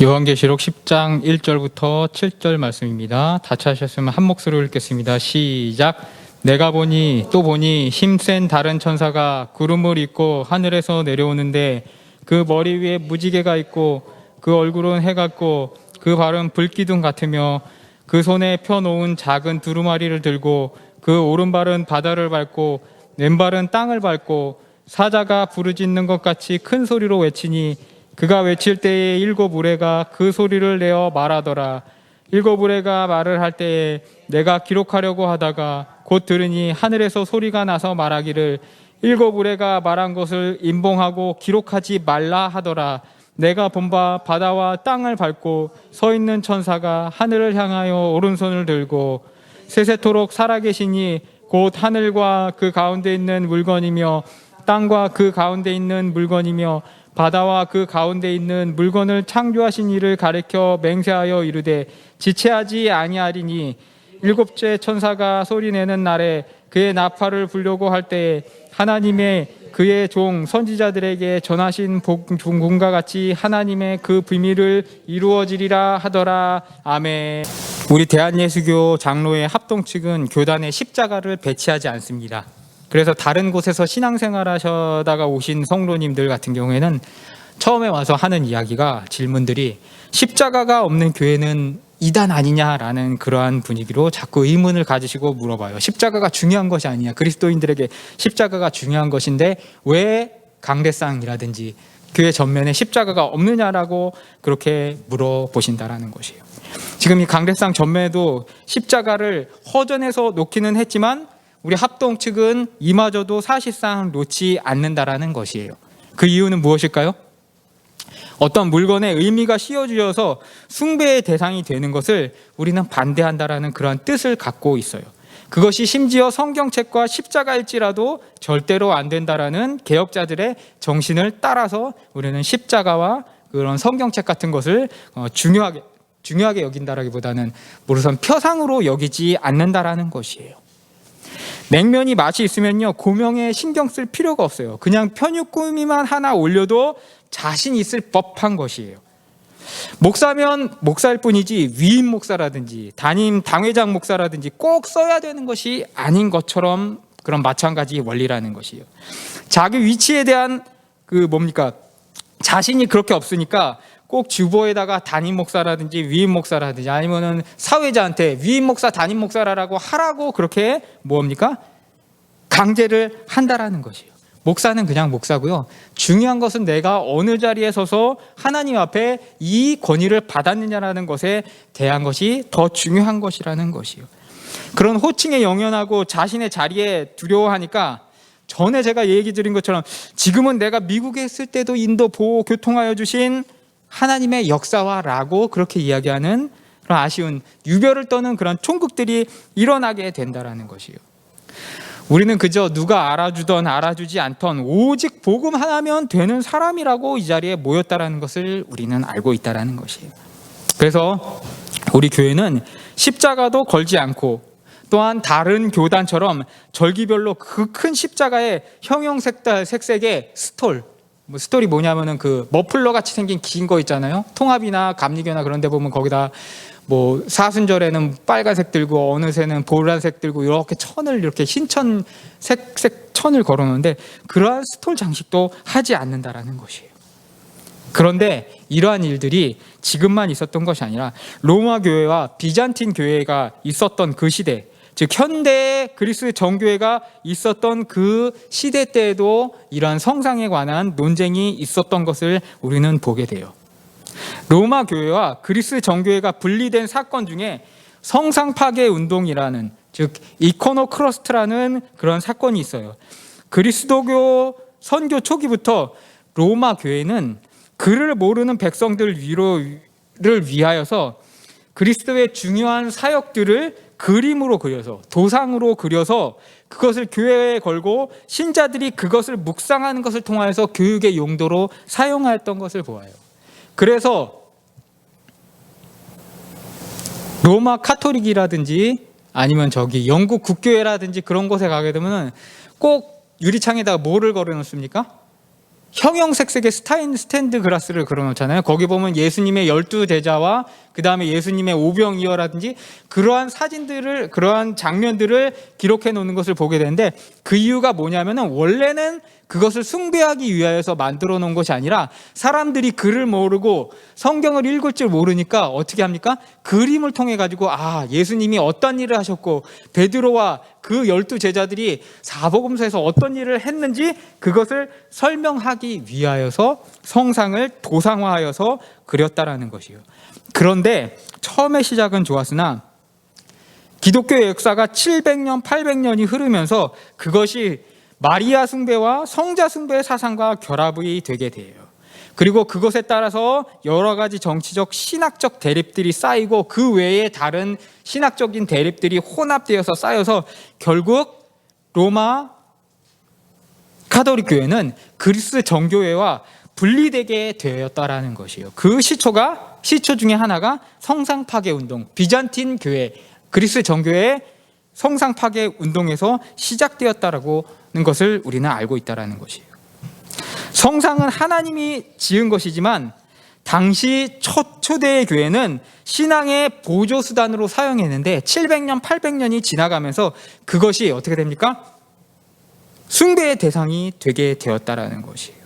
요한계시록 10장 1절부터 7절 말씀입니다. 다 찾으셨으면 한 목소리로 읽겠습니다. 시작. 내가 보니 또 보니 힘센 다른 천사가 구름을 입고 하늘에서 내려오는데 그 머리 위에 무지개가 있고 그 얼굴은 해 같고 그 발은 불기둥 같으며 그 손에 펴놓은 작은 두루마리를 들고 그 오른발은 바다를 밟고 왼발은 땅을 밟고 사자가 부르짖는 것 같이 큰 소리로 외치니 그가 외칠 때에 일곱 우레가 그 소리를 내어 말하더라. 일곱 우레가 말을 할 때에 내가 기록하려고 하다가 곧 들으니 하늘에서 소리가 나서 말하기를 일곱 우레가 말한 것을 임봉하고 기록하지 말라 하더라. 내가 본 바 바다와 땅을 밟고 서 있는 천사가 하늘을 향하여 오른손을 들고 세세토록 살아계시니 곧 하늘과 그 가운데 있는 물건이며 땅과 그 가운데 있는 물건이며 바다와 그 가운데 있는 물건을 창조하신 이를 가리켜 맹세하여 이르되 지체하지 아니하리니 일곱째 천사가 소리내는 날에 그의 나팔을 불려고 할 때에 하나님의 그의 종 선지자들에게 전하신 복음과 같이 하나님의 그 비밀을 이루어지리라 하더라. 아멘. 우리 대한예수교 장로회 합동 측은 교단에 십자가를 배치하지 않습니다. 그래서 다른 곳에서 신앙생활 하셔다가 오신 성도님들 같은 경우에는 처음에 와서 하는 이야기가 질문들이 십자가가 없는 교회는 이단 아니냐라는 그러한 분위기로 자꾸 의문을 가지시고 물어봐요. 십자가가 중요한 것이 아니냐. 그리스도인들에게 십자가가 중요한 것인데 왜 강대상이라든지 교회 전면에 십자가가 없느냐라고 그렇게 물어보신다라는 것이에요. 지금 이 강대상 전면에도 십자가를 허전해서 놓기는 했지만 우리 합동 측은 이마저도 사실상 놓지 않는다라는 것이에요. 그 이유는 무엇일까요? 어떤 물건에 의미가 씌워주어서 숭배의 대상이 되는 것을 우리는 반대한다라는 그러한 뜻을 갖고 있어요. 그것이 심지어 성경책과 십자가일지라도 절대로 안 된다라는 개혁자들의 정신을 따라서 우리는 십자가와 그런 성경책 같은 것을 중요하게 여긴다라기보다는 우선 표상으로 여기지 않는다라는 것이에요. 냉면이 맛이 있으면요 고명에 신경 쓸 필요가 없어요. 그냥 편육구이만 하나 올려도 자신 있을 법한 것이에요. 목사면 목사일 뿐이지 위임 목사라든지 담임 당회장 목사라든지 꼭 써야 되는 것이 아닌 것처럼 그런 마찬가지 원리라는 것이에요. 자기 위치에 대한 자신이 그렇게 없으니까 꼭 주보에다가 담임 목사라든지 위임 목사라든지 아니면은 사회자한테 위임 목사 담임 목사라고 하라고 그렇게 강제를 한다라는 것이에요. 목사는 그냥 목사고요. 중요한 것은 내가 어느 자리에 서서 하나님 앞에 이 권위를 받았느냐라는 것에 대한 것이 더 중요한 것이라는 것이에요. 그런 호칭에 영연하고 자신의 자리에 두려워하니까 전에 제가 얘기 드린 것처럼 지금은 내가 미국에 있을 때도 인도 보호 교통하여 주신 하나님의 역사와라고 그렇게 이야기하는 그런 아쉬운 유별을 떠는 그런 총극들이 일어나게 된다라는 것이에요. 우리는 그저 누가 알아주던 알아주지 않던 오직 복음 하나면 되는 사람이라고 이 자리에 모였다라는 것을 우리는 알고 있다라는 것이에요. 그래서 우리 교회는 십자가도 걸지 않고 또한 다른 교단처럼 절기별로 그 큰 십자가에 형형색색의 스톨이 뭐냐면은 그 머플러 같이 생긴 긴 거 있잖아요. 통합이나 감리교나 그런 데 보면 거기다 사순절에는 빨간색 들고 어느 새는 보라색 들고 이렇게 천을 이렇게 흰색 천을 걸어 놓는데 그러한 스톨 장식도 하지 않는다라는 것이에요. 그런데 이러한 일들이 지금만 있었던 것이 아니라 로마 교회와 비잔틴 교회가 있었던 그 시대, 즉 현대 그리스 정교회가 있었던 그 시대 때에도 이러한 성상에 관한 논쟁이 있었던 것을 우리는 보게 돼요. 로마 교회와 그리스 정교회가 분리된 사건 중에 성상 파괴 운동이라는, 즉 이코노크러스트라는 그런 사건이 있어요. 그리스도교 선교 초기부터 로마 교회는 글을 모르는 백성들 위로를 위하여서 그리스도의 중요한 사역들을 그림으로 그려서 도상으로 그려서 그것을 교회에 걸고 신자들이 그것을 묵상하는 것을 통하여서 교육의 용도로 사용하였던 것을 보아요. 그래서 로마 카톨릭이라든지 아니면 영국 국교회라든지 그런 곳에 가게 되면 꼭 유리창에다가 뭐를 걸어 놓습니까? 형형색색의 스탠드 그라스를 그려놓잖아요. 거기 보면 예수님의 12제자와 그 다음에 예수님의 오병이어라든지 그러한 사진들을, 그러한 장면들을 기록해 놓는 것을 보게 되는데, 그 이유가 뭐냐면은 원래는 그것을 숭배하기 위하여서 만들어 놓은 것이 아니라 사람들이 글을 모르고 성경을 읽을 줄 모르니까 어떻게 합니까? 그림을 통해 가지고 예수님이 어떤 일을 하셨고 베드로와 그 12제자들이 사복음서에서 어떤 일을 했는지 그것을 설명하기 위하여서 성상을 도상화하여서 그렸다라는 것이에요. 그런데 처음에 시작은 좋았으나 기독교의 역사가 700년, 800년이 흐르면서 그것이 마리아 숭배와 성자 숭배의 사상과 결합이 되게 돼요. 그리고 그것에 따라서 여러 가지 정치적, 신학적 대립들이 쌓이고 그 외에 다른 신학적인 대립들이 혼합되어서 쌓여서 결국 로마 카톨릭 교회는 그리스 정교회와 분리되게 되었다라는 것이에요. 그 시초 중에 하나가 성상 파괴 운동, 비잔틴 교회, 그리스 정교회의 성상 파괴 운동에서 시작되었다라는 것을 우리는 알고 있다라는 것이에요. 성상은 하나님이 지은 것이지만 당시 초대의 교회는 신앙의 보조 수단으로 사용했는데 700년, 800년이 지나가면서 그것이 어떻게 됩니까? 숭배의 대상이 되게 되었다라는 것이에요.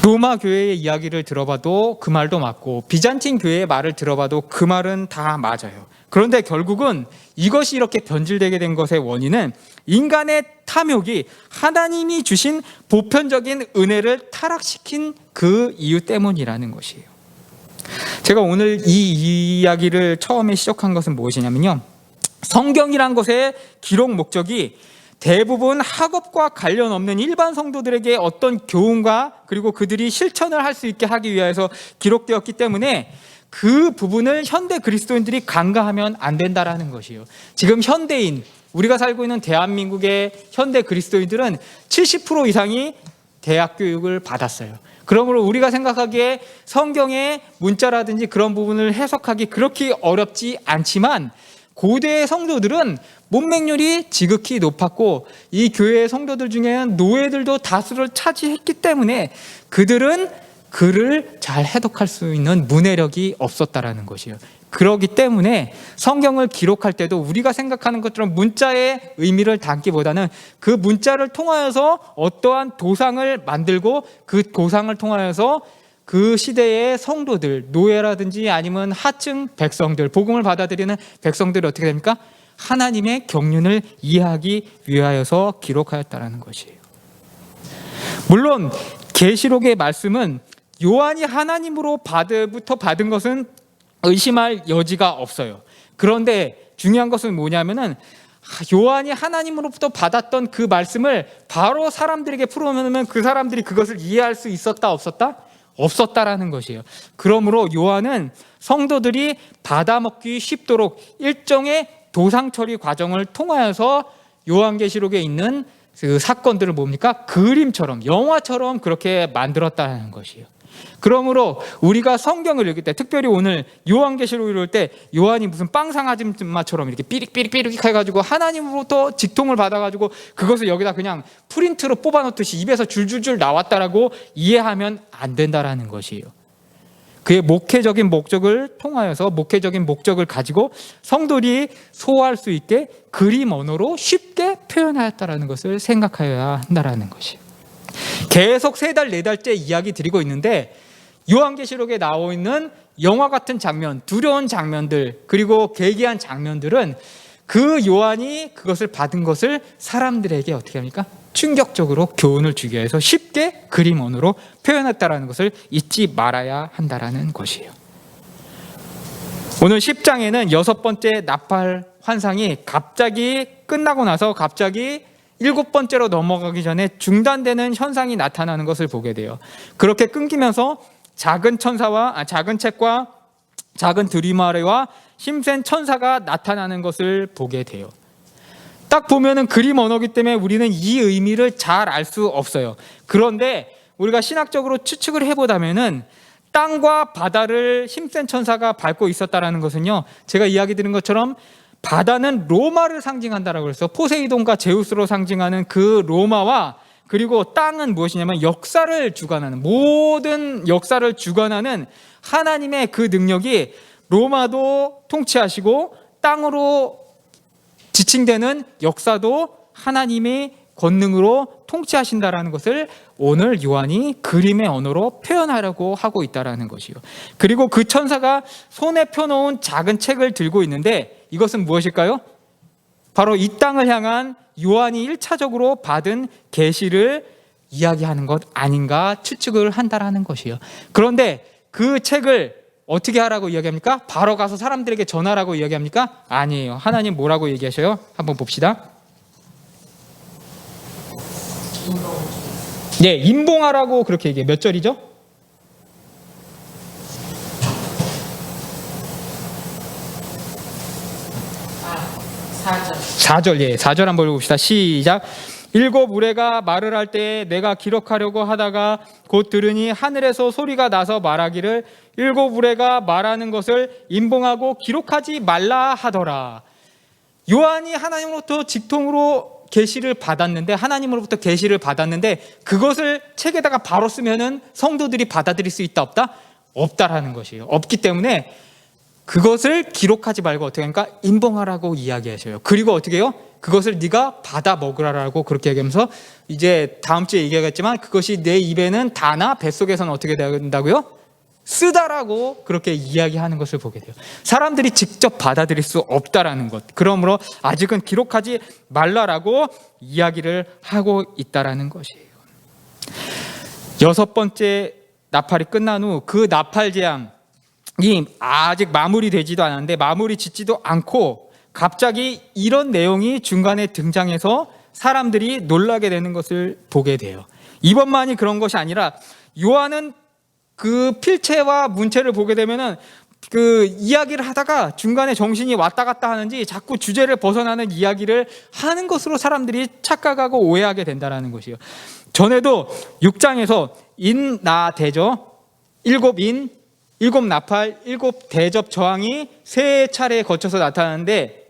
로마 교회의 이야기를 들어봐도 그 말도 맞고 비잔틴 교회의 말을 들어봐도 그 말은 다 맞아요. 그런데 결국은 이것이 이렇게 변질되게 된 것의 원인은 인간의 탐욕이 하나님이 주신 보편적인 은혜를 타락시킨 그 이유 때문이라는 것이에요. 제가 오늘 이 이야기를 처음에 시작한 것은 무엇이냐면요, 성경이란 것의 기록 목적이 대부분 학업과 관련 없는 일반 성도들에게 어떤 교훈과 그리고 그들이 실천을 할 수 있게 하기 위해서 기록되었기 때문에 그 부분을 현대 그리스도인들이 간과하면 안 된다라는 것이에요. 지금 현대인, 우리가 살고 있는 대한민국의 현대 그리스도인들은 70% 이상이 대학 교육을 받았어요. 그러므로 우리가 생각하기에 성경의 문자라든지 그런 부분을 해석하기 그렇게 어렵지 않지만 고대의 성도들은 문맹률이 지극히 높았고 이 교회의 성도들 중에는 노예들도 다수를 차지했기 때문에 그들은 글을 잘 해독할 수 있는 문해력이 없었다라는 것이에요. 그렇기 때문에 성경을 기록할 때도 우리가 생각하는 것처럼 문자의 의미를 담기보다는 그 문자를 통하여서 어떠한 도상을 만들고 그 도상을 통하여서 그 시대의 성도들, 노예라든지 아니면 하층 백성들, 복음을 받아들이는 백성들이 어떻게 됩니까? 하나님의 경륜을 이해하기 위하여서 기록하였다라는 것이에요. 물론 계시록의 말씀은 요한이 하나님으로부터 받은 것은 의심할 여지가 없어요. 그런데 중요한 것은 뭐냐면은 요한이 하나님으로부터 받았던 그 말씀을 바로 사람들에게 풀어놓으면 그 사람들이 그것을 이해할 수 있었다, 없었다? 없었다라는 것이에요. 그러므로 요한은 성도들이 받아먹기 쉽도록 일종의 도상 처리 과정을 통하여서 요한계시록에 있는 그 사건들을 뭡니까? 그림처럼, 영화처럼 그렇게 만들었다는 것이에요. 그러므로 우리가 성경을 읽을 때, 특별히 오늘 요한계시록을 읽을 때 요한이 무슨 빵상아줌마처럼 이렇게 삐릭삐릭 해가지고 하나님으로부터 직통을 받아가지고 그것을 여기다 그냥 프린트로 뽑아놓듯이 입에서 줄줄줄 나왔다라고 이해하면 안 된다라는 것이에요. 그의 목회적인 목적을 통하여서, 목회적인 목적을 가지고 성도들이 소화할 수 있게 그림 언어로 쉽게 표현하였다라는 것을 생각하여야 한다라는 것이에요. 계속 3달, 4달째 이야기 드리고 있는데 요한계시록에 나와 있는 영화 같은 장면, 두려운 장면들, 그리고 괴기한 장면들은 그 요한이 그것을 받은 것을 사람들에게 어떻게 합니까? 충격적으로 교훈을 주기 위해서 쉽게 그림 언어로 표현했다라는 것을 잊지 말아야 한다라는 것이에요. 오늘 10장에는 6번째 나팔 환상이 갑자기 끝나고 나서 갑자기 7번째로 넘어가기 전에 중단되는 현상이 나타나는 것을 보게 돼요. 그렇게 끊기면서 작은 책과 작은 두루마리와 힘센 천사가 나타나는 것을 보게 돼요. 딱 보면은 그림 언어기 때문에 우리는 이 의미를 잘 알 수 없어요. 그런데 우리가 신학적으로 추측을 해보자면은 땅과 바다를 힘센 천사가 밟고 있었다라는 것은요, 제가 이야기 드린 것처럼 바다는 로마를 상징한다라고 해서 포세이돈과 제우스로 상징하는 그 로마와 그리고 땅은 무엇이냐면 역사를 주관하는, 모든 역사를 주관하는 하나님의 그 능력이 로마도 통치하시고 땅으로 지칭되는 역사도 하나님의 권능으로 통치하신다라는 것을 오늘 요한이 그림의 언어로 표현하려고 하고 있다라는 것이요. 그리고 그 천사가 손에 펴놓은 작은 책을 들고 있는데 이것은 무엇일까요? 바로 이 땅을 향한 요한이 1차적으로 받은 계시를 이야기하는 것 아닌가 추측을 한다라는 것이요. 그런데 그 책을 어떻게 하라고 이야기합니까? 바로 가서 사람들에게 전하라고 이야기합니까? 아니에요. 하나님 뭐라고 얘기하셔요? 한번 봅시다. 네, 임봉하라고 그렇게 얘기해요. 몇 절이죠? 4절. 예, 4절 한번 봅시다. 시작. 일곱 우레가 말을 할 때 내가 기록하려고 하다가 곧 들으니 하늘에서 소리가 나서 말하기를 일곱 우레가 말하는 것을 임봉하고 기록하지 말라 하더라. 요한이 하나님으로부터 직통으로 계시를 받았는데, 하나님으로부터 계시를 받았는데 그것을 책에다가 바로 쓰면은 성도들이 받아들일 수 있다 없다? 없다라는 것이에요. 없기 때문에 그것을 기록하지 말고 어떻게 하니까 임봉하라고 이야기하셔요. 그리고 어떻게 해요? 그것을 네가 받아 먹으라라고 그렇게 얘기하면서 이제 다음 주에 얘기하겠지만 그것이 내 입에는 다나 뱃속에서는 어떻게 된다고요? 쓰다라고 그렇게 이야기하는 것을 보게 돼요. 사람들이 직접 받아들일 수 없다라는 것. 그러므로 아직은 기록하지 말라라고 이야기를 하고 있다라는 것이에요. 여섯 번째 나팔이 끝난 후 그 나팔 재앙이 아직 마무리되지도 않았는데 마무리 짓지도 않고 갑자기 이런 내용이 중간에 등장해서 사람들이 놀라게 되는 것을 보게 돼요. 이번만이 그런 것이 아니라 요한은 그 필체와 문체를 보게 되면은 그 이야기를 하다가 중간에 정신이 왔다 갔다 하는지 자꾸 주제를 벗어나는 이야기를 하는 것으로 사람들이 착각하고 오해하게 된다라는 것이에요. 전에도 6장에서 인나대저, 일곱 인, 일곱 나팔, 일곱 대접 저항이 세 차례에 거쳐서 나타나는데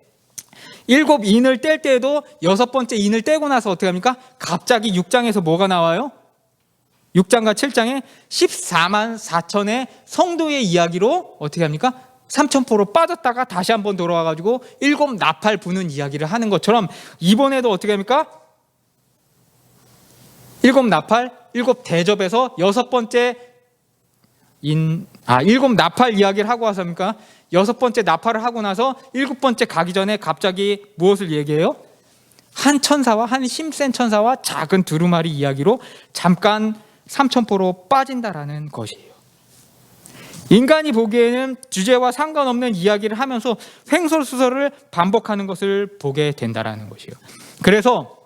일곱 인을 뗄 때에도 여섯 번째 인을 떼고 나서 어떻게 합니까? 갑자기 6장에서 뭐가 나와요? 6장과 7장에 14만 4천의 성도의 이야기로 어떻게 합니까? 3천포로 빠졌다가 다시 한번 돌아와가지고 일곱 나팔 부는 이야기를 하는 것처럼 이번에도 어떻게 합니까? 일곱 나팔, 일곱 대접에서 여섯 번째 일곱 나팔 이야기를 하고 와서 합니까? 여섯 번째 나팔을 하고 나서 일곱 번째 가기 전에 갑자기 무엇을 얘기해요? 한 천사와 한 힘센 천사와 작은 두루마리 이야기로 잠깐 삼천포로 빠진다라는 것이에요. 인간이 보기에는 주제와 상관없는 이야기를 하면서 횡설수설을 반복하는 것을 보게 된다라는 것이에요. 그래서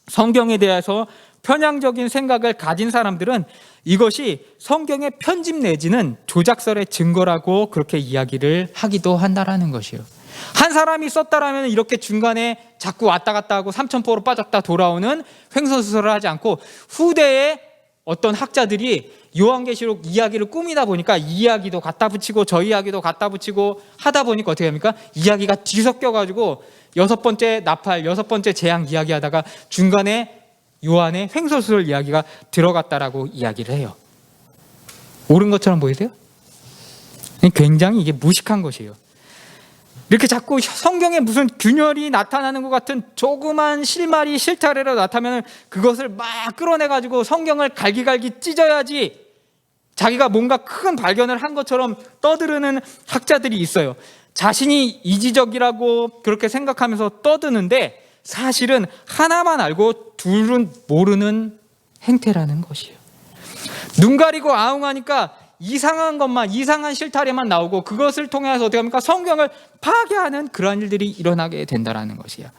성경에 대해서 편향적인 생각을 가진 사람들은 이것이 성경의 편집 내지는 조작설의 증거라고 그렇게 이야기를 하기도 한다라는 것이에요. 한 사람이 썼다라면 이렇게 중간에 자꾸 왔다 갔다 하고 삼천포로 빠졌다 돌아오는 횡설수설을 하지 않고 후대에 어떤 학자들이 요한계시록 이야기를 꾸미다 보니까 이 이야기도 갖다 붙이고 저 이야기도 갖다 붙이고 하다 보니까 어떻게 합니까? 이야기가 뒤섞여가지고 여섯 번째 나팔, 여섯 번째 재앙 이야기하다가 중간에 요한의 횡설수설 이야기가 들어갔다라고 이야기를 해요. 옳은 것처럼 보이세요? 굉장히 이게 무식한 것이에요. 이렇게 자꾸 성경에 무슨 균열이 나타나는 것 같은 조그만 실마리 실타래로 나타나면 그것을 막 끌어내가지고 성경을 갈기갈기 찢어야지 자기가 뭔가 큰 발견을 한 것처럼 떠드르는 학자들이 있어요. 자신이 이지적이라고 그렇게 생각하면서 떠드는데 사실은 하나만 알고 둘은 모르는 행태라는 것이에요. 눈 가리고 아웅하니까 이상한 것만, 이상한 실타래만 나오고 그것을 통해서 어떻게 합니까? 성경을 파괴하는 그런 일들이 일어나게 된다는 것이야.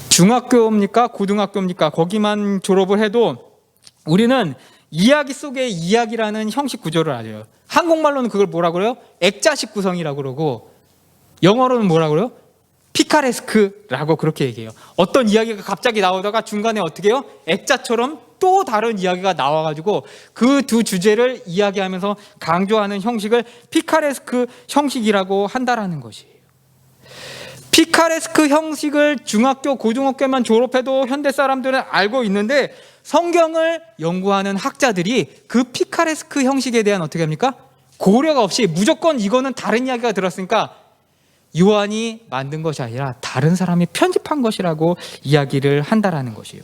중학교입니까? 고등학교입니까? 거기만 졸업을 해도 우리는 이야기 속의 이야기라는 형식 구조를 알아요. 한국말로는 그걸 뭐라 그래요? 액자식 구성이라고 그러고 영어로는 뭐라 그래요? 피카레스크라고 그렇게 얘기해요. 어떤 이야기가 갑자기 나오다가 중간에 어떻게 해요? 액자처럼 또 다른 이야기가 나와가지고 그 두 주제를 이야기하면서 강조하는 형식을 피카레스크 형식이라고 한다라는 것이에요. 피카레스크 형식을 중학교, 고등학교만 졸업해도 현대 사람들은 알고 있는데 성경을 연구하는 학자들이 그 피카레스크 형식에 대한 어떻게 합니까? 고려가 없이 무조건 이거는 다른 이야기가 들었으니까 요한이 만든 것이 아니라 다른 사람이 편집한 것이라고 이야기를 한다라는 것이에요.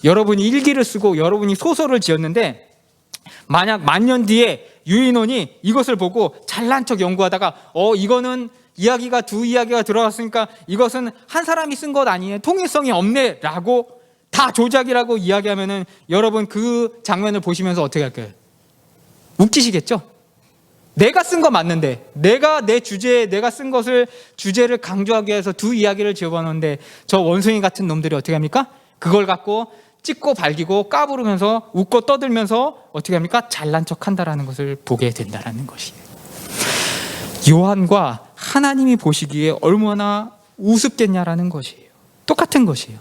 여러분이 일기를 쓰고 여러분이 소설을 지었는데 만약 만년 뒤에 유인원이 이것을 보고 잘난 척 연구하다가 이거는 이야기가 두 이야기가 들어갔으니까 이것은 한 사람이 쓴 것 아니에요, 통일성이 없네 라고 다 조작이라고 이야기하면은 여러분 그 장면을 보시면서 어떻게 할까요? 웃기시겠죠? 내가 쓴 거 맞는데, 내가 내 주제에 내가 쓴 것을 주제를 강조하기 위해서 두 이야기를 지어봤는데 저 원숭이 같은 놈들이 어떻게 합니까? 그걸 갖고 찍고 발기고 까부르면서 웃고 떠들면서 어떻게 합니까? 잘난 척 한다라는 것을 보게 된다라는 것이에요. 요한과 하나님이 보시기에 얼마나 우습겠냐라는 것이에요. 똑같은 것이에요.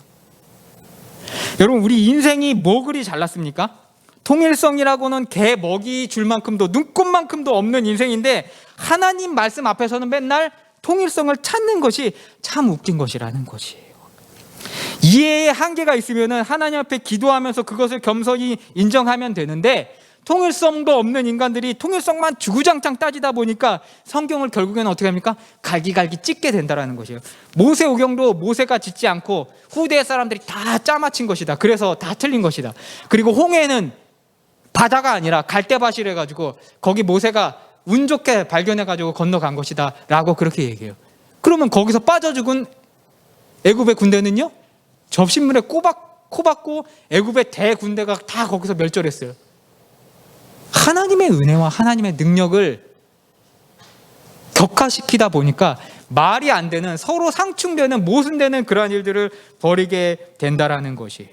여러분, 우리 인생이 뭐 그리 잘났습니까? 통일성이라고는 개 먹이 줄 만큼도 눈꼽만큼도 없는 인생인데 하나님 말씀 앞에서는 맨날 통일성을 찾는 것이 참 웃긴 것이라는 것이에요. 이해의 한계가 있으면 하나님 앞에 기도하면서 그것을 겸손히 인정하면 되는데 통일성도 없는 인간들이 통일성만 주구장창 따지다 보니까 성경을 결국에는 어떻게 합니까? 갈기갈기 찢게 된다는 것이에요. 모세오경도 모세가 짓지 않고 후대 사람들이 다 짜맞힌 것이다. 그래서 다 틀린 것이다. 그리고 홍해는 바다가 아니라 갈대밭이라 해가지고 거기 모세가 운 좋게 발견해가지고 건너간 것이다 라고 그렇게 얘기해요. 그러면 거기서 빠져 죽은 애굽의 군대는요, 접신물에 코박고 애굽의 대군대가 다 거기서 멸절했어요. 하나님의 은혜와 하나님의 능력을 격화시키다 보니까 말이 안 되는, 서로 상충되는, 모순되는 그러한 일들을 벌이게 된다라는 것이에요.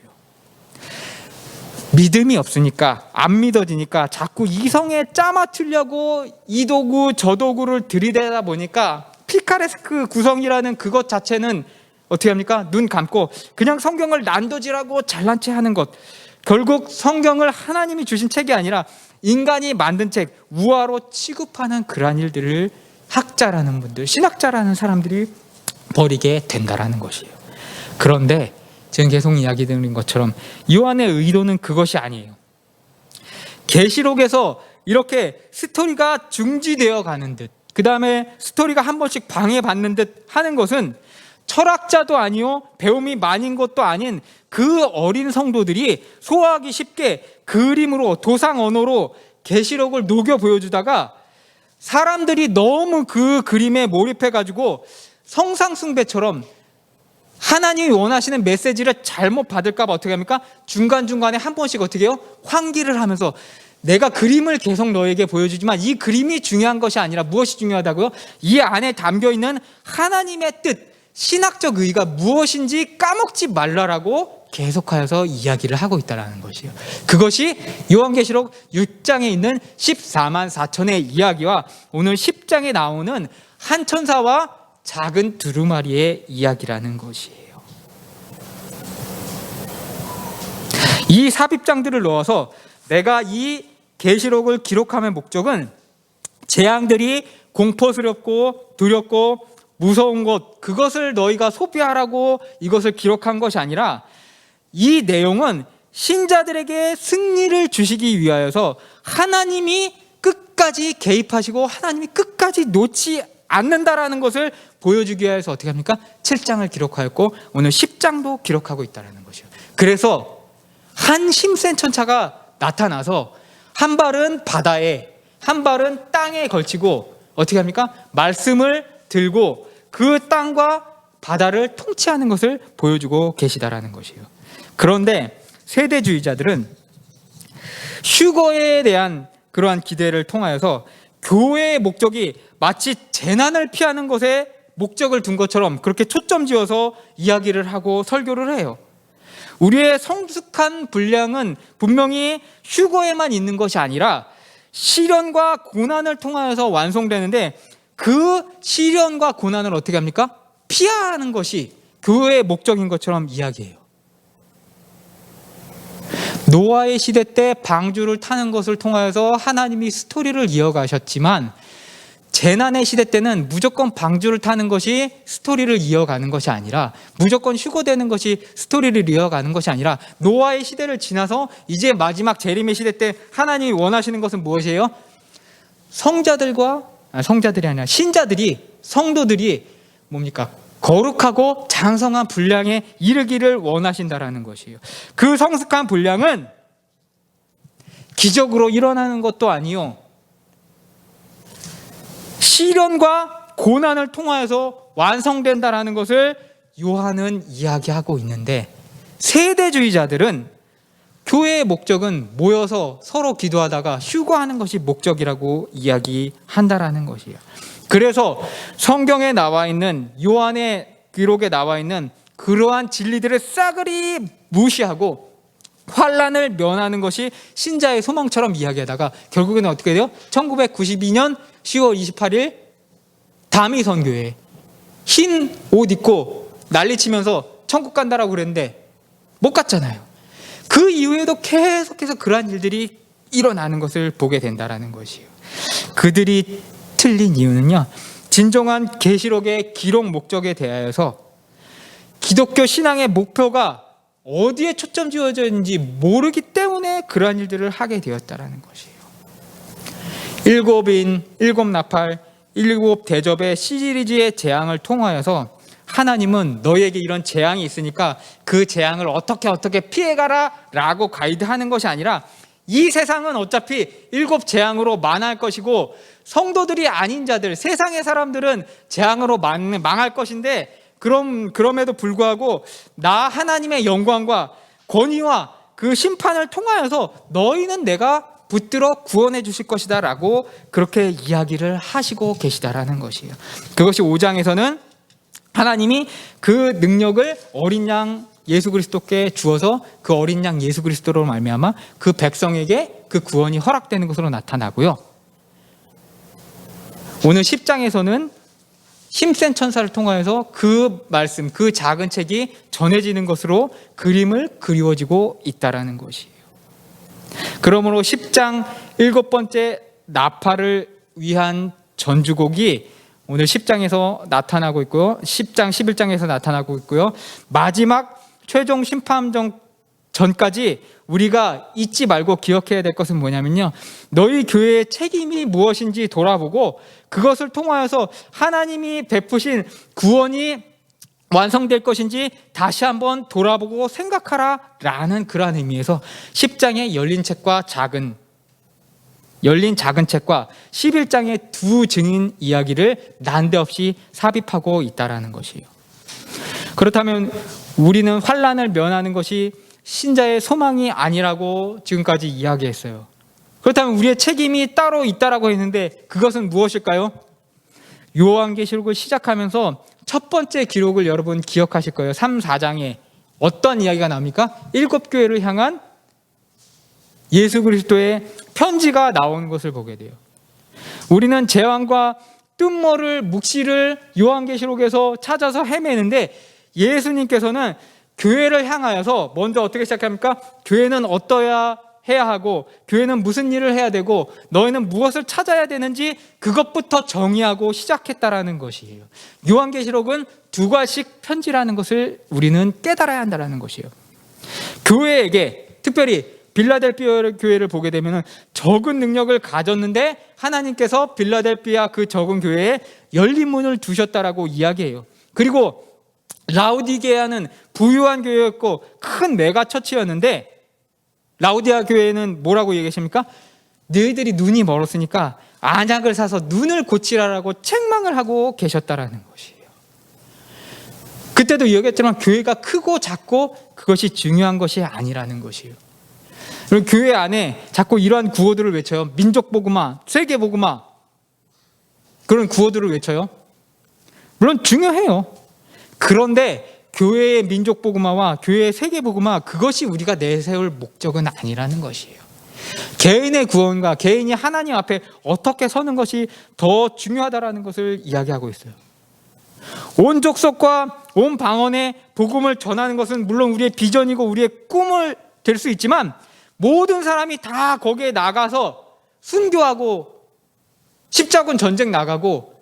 믿음이 없으니까, 안 믿어지니까 자꾸 이성에 짜맞추려고 이 도구 저 도구를 들이대다 보니까 피카레스크 구성이라는 그것 자체는 어떻게 합니까? 눈 감고 그냥 성경을 난도질하고 잘난 체 하는 것, 결국 성경을 하나님이 주신 책이 아니라 인간이 만든 책, 우화로 취급하는 그러한 일들을 학자라는 분들, 신학자라는 사람들이 벌이게 된다라는 것이에요. 그런데 지금 계속 이야기 드린 것처럼 요한의 의도는 그것이 아니에요. 계시록에서 이렇게 스토리가 중지되어 가는 듯, 그 다음에 스토리가 한 번씩 방해받는 듯 하는 것은 철학자도 아니요, 배움이 많은 것도 아닌 그 어린 성도들이 소화하기 쉽게 그림으로, 도상 언어로 계시록을 녹여 보여주다가 사람들이 너무 그 그림에 몰입해가지고 성상숭배처럼 하나님이 원하시는 메시지를 잘못 받을까 봐 어떻게 합니까? 중간중간에 한 번씩 어떻게 해요? 환기를 하면서 내가 그림을 계속 너에게 보여주지만 이 그림이 중요한 것이 아니라 무엇이 중요하다고요? 이 안에 담겨있는 하나님의 뜻, 신학적 의의가 무엇인지 까먹지 말라라고 계속하여서 이야기를 하고 있다는 것이에요. 그것이 요한계시록 6장에 있는 14만 4천의 이야기와 오늘 10장에 나오는 한 천사와 작은 두루마리의 이야기라는 것이에요. 이 삽입장들을 넣어서 내가 이 계시록을 기록함의 목적은 재앙들이 공포스럽고 두렵고 무서운 것, 그것을 너희가 소비하라고 이것을 기록한 것이 아니라 이 내용은 신자들에게 승리를 주시기 위하여서 하나님이 끝까지 개입하시고 하나님이 끝까지 놓지 않는다라는 것을 보여주기 위해서 어떻게 합니까? 7장을 기록하였고 오늘 10장도 기록하고 있다는 것이에요. 그래서 한 힘센 천사가 나타나서 한 발은 바다에, 한 발은 땅에 걸치고 어떻게 합니까? 말씀을 들고 그 땅과 바다를 통치하는 것을 보여주고 계시다라는 것이에요. 그런데 세대주의자들은 휴거에 대한 그러한 기대를 통하여서 교회의 목적이 마치 재난을 피하는 것에 목적을 둔 것처럼 그렇게 초점 지어서 이야기를 하고 설교를 해요. 우리의 성숙한 분량은 분명히 휴거에만 있는 것이 아니라 시련과 고난을 통하여서 완성되는데 그 시련과 고난을 어떻게 합니까? 피하는 것이 교회의 목적인 것처럼 이야기해요. 노아의 시대 때 방주를 타는 것을 통하여서 하나님이 스토리를 이어가셨지만 재난의 시대 때는 무조건 방주를 타는 것이 스토리를 이어가는 것이 아니라, 무조건 휴거되는 것이 스토리를 이어가는 것이 아니라, 노아의 시대를 지나서 이제 마지막 재림의 시대 때 하나님이 원하시는 것은 무엇이에요? 성자들이 아니라 신자들이, 성도들이 뭡니까? 거룩하고 장성한 분량에 이르기를 원하신다라는 것이에요. 그 성숙한 분량은 기적으로 일어나는 것도 아니요, 시련과 고난을 통하여서 완성된다라는 것을 요한은 이야기하고 있는데, 세대주의자들은 교회의 목적은 모여서 서로 기도하다가 휴거하는 것이 목적이라고 이야기한다라는 것이에요. 그래서 성경에 나와 있는, 요한의 기록에 나와 있는 그러한 진리들을 싸그리 무시하고 환난을 면하는 것이 신자의 소망처럼 이야기하다가 결국에는 어떻게 돼요? 1992년 10월 28일 다미 선교회 흰 옷 입고 난리치면서 천국 간다라고 그랬는데 못 갔잖아요. 그 이후에도 계속해서 그러한 일들이 일어나는 것을 보게 된다라는 것이에요. 그들이 틀린 이유는요, 진정한 계시록의 기록 목적에 대하여서 기독교 신앙의 목표가 어디에 초점 지어져 있는지 모르기 때문에 그러한 일들을 하게 되었다라는 것이에요. 일곱 나팔, 일곱 대접의 시리즈의 재앙을 통하여서 하나님은 너희에게 이런 재앙이 있으니까 그 재앙을 어떻게 피해가라 라고 가이드하는 것이 아니라, 이 세상은 어차피 일곱 재앙으로 만할 것이고 성도들이 아닌 자들, 세상의 사람들은 재앙으로 망할 것인데, 그럼에도 불구하고 나 하나님의 영광과 권위와 그 심판을 통하여서 너희는 내가 붙들어 구원해 주실 것이다 라고 그렇게 이야기를 하시고 계시다라는 것이에요. 그것이 5장에서는 하나님이 그 능력을 어린 양 예수 그리스도께 주어서 그 어린 양 예수 그리스도로 말미암아 그 백성에게 그 구원이 허락되는 것으로 나타나고요, 오늘 10장에서는 힘센 천사를 통하여서 그 말씀, 그 작은 책이 전해지는 것으로 그림을 그리워지고 있다라는 것이에요. 그러므로 10장 7번째 나팔을 위한 전주곡이 오늘 10장에서 나타나고 있고요, 10장 11장에서 나타나고 있고요, 마지막 최종 심판 전까지 우리가 잊지 말고 기억해야 될 것은 뭐냐면요, 너희 교회의 책임이 무엇인지 돌아보고 그것을 통하여서 하나님이 베푸신 구원이 완성될 것인지 다시 한번 돌아보고 생각하라 라는 그러한 의미에서 10장의 열린 작은 책과 11장의 두 증인 이야기를 난데없이 삽입하고 있다라는 것이에요. 그렇다면 우리는 환난을 면하는 것이 신자의 소망이 아니라고 지금까지 이야기했어요. 그렇다면 우리의 책임이 따로 있다라고 했는데 그것은 무엇일까요? 요한계시록을 시작하면서 첫 번째 기록을 여러분 기억하실 거예요. 3, 4장에 어떤 이야기가 나옵니까? 7교회를 향한 예수 그리스도의 편지가 나오는 것을 보게 돼요. 우리는 제왕과 뜬모를 묵시를 요한계시록에서 찾아서 헤매는데, 예수님께서는 교회를 향하여서 먼저 어떻게 시작합니까? 교회는 어떠해야 해야 하고, 교회는 무슨 일을 해야 되고, 너희는 무엇을 찾아야 되는지 그것부터 정의하고 시작했다라는 것이에요. 요한계시록은 두 과씩 편지라는 것을 우리는 깨달아야 한다는 것이에요. 교회에게, 특별히 빌라델피아 교회를 보게 되면 적은 능력을 가졌는데 하나님께서 빌라델피아 그 적은 교회에 열린 문을 두셨다라고 이야기해요. 그리고 라우디게아는 부유한 교회였고 큰 메가처치였는데, 라우디아 교회는 뭐라고 얘기하십니까? 너희들이 눈이 멀었으니까 안약을 사서 눈을 고치라라고 책망을 하고 계셨다라는 것이에요. 그때도 이야기했지만 교회가 크고 작고 그것이 중요한 것이 아니라는 것이에요. 그리고 교회 안에 자꾸 이러한 구호들을 외쳐요. 민족복음화, 세계복음화, 그런 구호들을 외쳐요. 물론 중요해요. 그런데 교회의 민족복음화와 교회의 세계복음화, 그것이 우리가 내세울 목적은 아니라는 것이에요. 개인의 구원과 개인이 하나님 앞에 어떻게 서는 것이 더 중요하다라는 것을 이야기하고 있어요. 온 족속과 온 방언에 복음을 전하는 것은 물론 우리의 비전이고 우리의 꿈을 될 수 있지만, 모든 사람이 다 거기에 나가서 순교하고 십자군 전쟁 나가고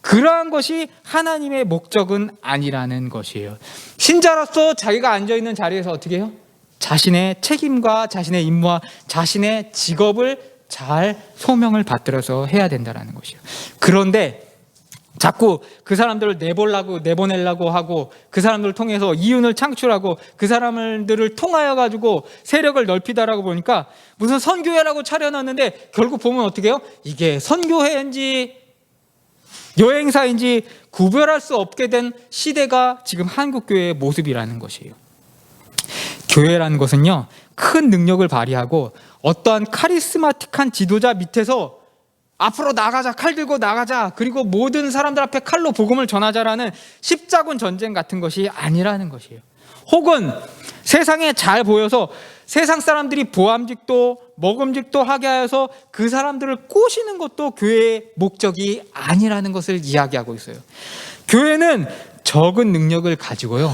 그러한 것이 하나님의 목적은 아니라는 것이에요. 신자로서 자기가 앉아있는 자리에서 어떻게 해요? 자신의 책임과 자신의 임무와 자신의 직업을 잘 소명을 받들어서 해야 된다는 것이에요. 그런데 자꾸 그 사람들을 내보내려고 하고 그 사람들을 통해서 이윤을 창출하고 그 사람들을 통하여 가지고 세력을 넓히다라고 보니까 무슨 선교회라고 차려놨는데 결국 보면 어떻게 해요? 이게 선교회인지 여행사인지 구별할 수 없게 된 시대가 지금 한국교회의 모습이라는 것이에요. 교회라는 것은요, 큰 능력을 발휘하고 어떠한 카리스마틱한 지도자 밑에서 앞으로 나가자, 칼 들고 나가자, 그리고 모든 사람들 앞에 칼로 복음을 전하자라는 십자군 전쟁 같은 것이 아니라는 것이에요. 혹은 세상에 잘 보여서 세상 사람들이 보암직도 먹음직도 하게 하여서 그 사람들을 꼬시는 것도 교회의 목적이 아니라는 것을 이야기하고 있어요. 교회는 적은 능력을 가지고요,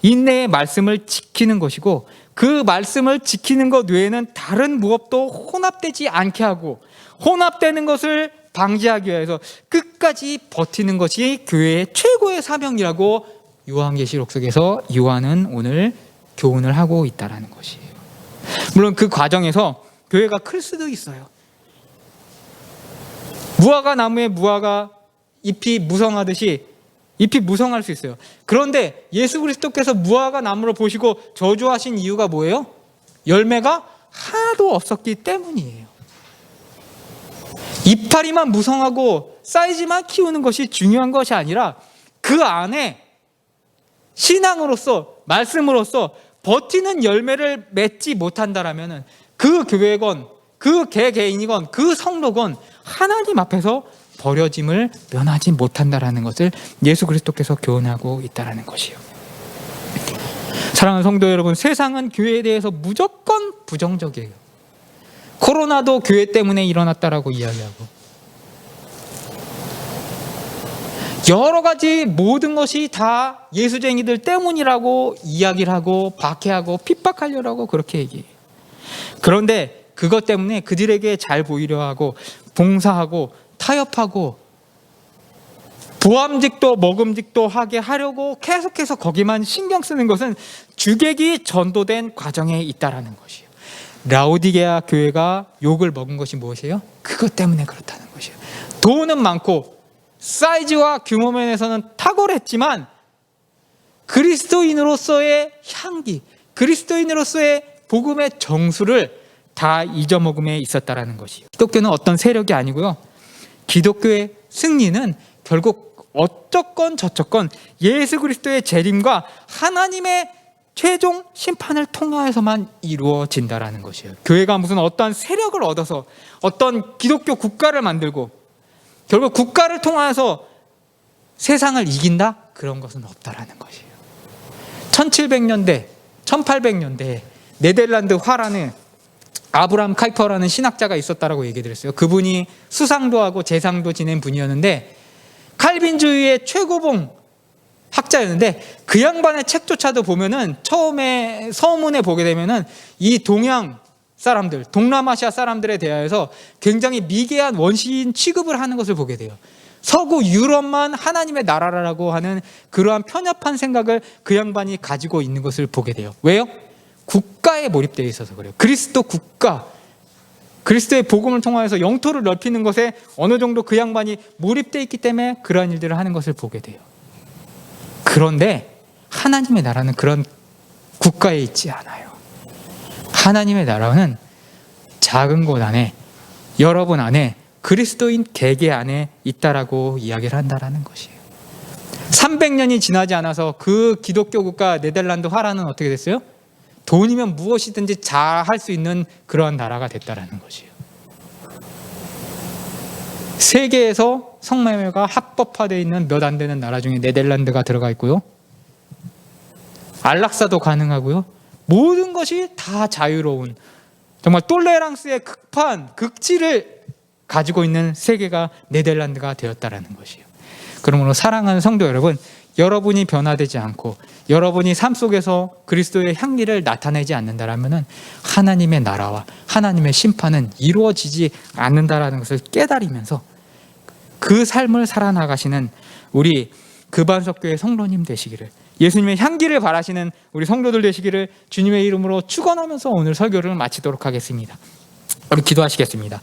인내의 말씀을 지키는 것이고 그 말씀을 지키는 것 외에는 다른 무엇도 혼합되지 않게 하고 혼합되는 것을 방지하기 위해서 끝까지 버티는 것이 교회의 최고의 사명이라고 요한계시록 속에서 요한은 오늘 교훈을 하고 있다는 것이에요. 물론 그 과정에서 교회가 클 수도 있어요. 무화과 나무에 무화과 잎이 무성하듯이 잎이 무성할 수 있어요. 그런데 예수 그리스도께서 무화과 나무를 보시고 저주하신 이유가 뭐예요? 열매가 하나도 없었기 때문이에요. 이파리만 무성하고 사이즈만 키우는 것이 중요한 것이 아니라 그 안에 신앙으로서 말씀으로서 버티는 열매를 맺지 못한다라면 그 교회건 그 개개인이건 그 성도건 하나님 앞에서 버려짐을 면하지 못한다라는 것을 예수 그리스도께서 교훈하고 있다라는 것이요. 사랑하는 성도 여러분, 세상은 교회에 대해서 무조건 부정적이에요. 코로나도 교회 때문에 일어났다라고 이야기하고 여러 가지 모든 것이 다 예수쟁이들 때문이라고 이야기를 하고 박해하고 핍박하려고 그렇게 얘기해요. 그런데 그것 때문에 그들에게 잘 보이려 하고 봉사하고 타협하고 보암직도 먹음직도 하게 하려고 계속해서 거기만 신경 쓰는 것은 주객이 전도된 과정에 있다라는 것이에요. 라오디게아 교회가 욕을 먹은 것이 무엇이에요? 그것 때문에 그렇다는 것이에요. 돈은 많고 사이즈와 규모 면에서는 탁월했지만 그리스도인으로서의 향기, 그리스도인으로서의 복음의 정수를 다 잊어먹음에 있었다라는 것이에요. 기독교는 어떤 세력이 아니고요, 기독교의 승리는 결국 어쩌건 저쩌건 예수 그리스도의 재림과 하나님의 최종 심판을 통하여서만 이루어진다라는 것이에요. 교회가 무슨 어떠한 세력을 얻어서 어떤 기독교 국가를 만들고 결국 국가를 통하여서 세상을 이긴다? 그런 것은 없다라는 것이에요. 1700년대, 1800년대에 네덜란드 화란에 아브라함 카이퍼라는 신학자가 있었다라고 얘기를 했어요. 그분이 수상도 하고 재상도 지낸 분이었는데 칼빈주의의 최고봉 학자였는데 그 양반의 책조차도 보면은 처음에 서문에 보게 되면은 이 동양 사람들, 동남아시아 사람들에 대하여서 굉장히 미개한 원시인 취급을 하는 것을 보게 돼요. 서구 유럽만 하나님의 나라라고 하는 그러한 편협한 생각을 그 양반이 가지고 있는 것을 보게 돼요. 왜요? 국가에 몰입되어 있어서 그래요. 그리스도 국가, 그리스도의 복음을 통하여서 영토를 넓히는 것에 어느 정도 그 양반이 몰입되어 있기 때문에 그러한 일들을 하는 것을 보게 돼요. 그런데 하나님의 나라는 그런 국가에 있지 않아요. 하나님의 나라는 작은 곳 안에, 여러분 안에, 그리스도인 개개 안에 있다라고 이야기를 한다라는 것이에요. 300년이 지나지 않아서 그 기독교 국가 네덜란드 화란은 어떻게 됐어요? 돈이면 무엇이든지 잘 할 수 있는 그러한 나라가 됐다라는 것이에요. 세계에서 성매매가 합법화되어 있는 몇 안 되는 나라 중에 네덜란드가 들어가 있고요. 안락사도 가능하고요. 모든 것이 다 자유로운, 정말 똘레랑스의 극치를 가지고 있는 세계가 네덜란드가 되었다라는 것이에요. 그러므로 사랑하는 성도 여러분, 여러분이 변화되지 않고 여러분이 삶 속에서 그리스도의 향기를 나타내지 않는다라면 하나님의 나라와 하나님의 심판은 이루어지지 않는다라는 것을 깨달으면서 그 삶을 살아나가시는 우리 금안석교회 성도님 되시기를, 예수님의 향기를 바라시는 우리 성도들 되시기를 주님의 이름으로 축원하면서 오늘 설교를 마치도록 하겠습니다. 우리 기도하시겠습니다.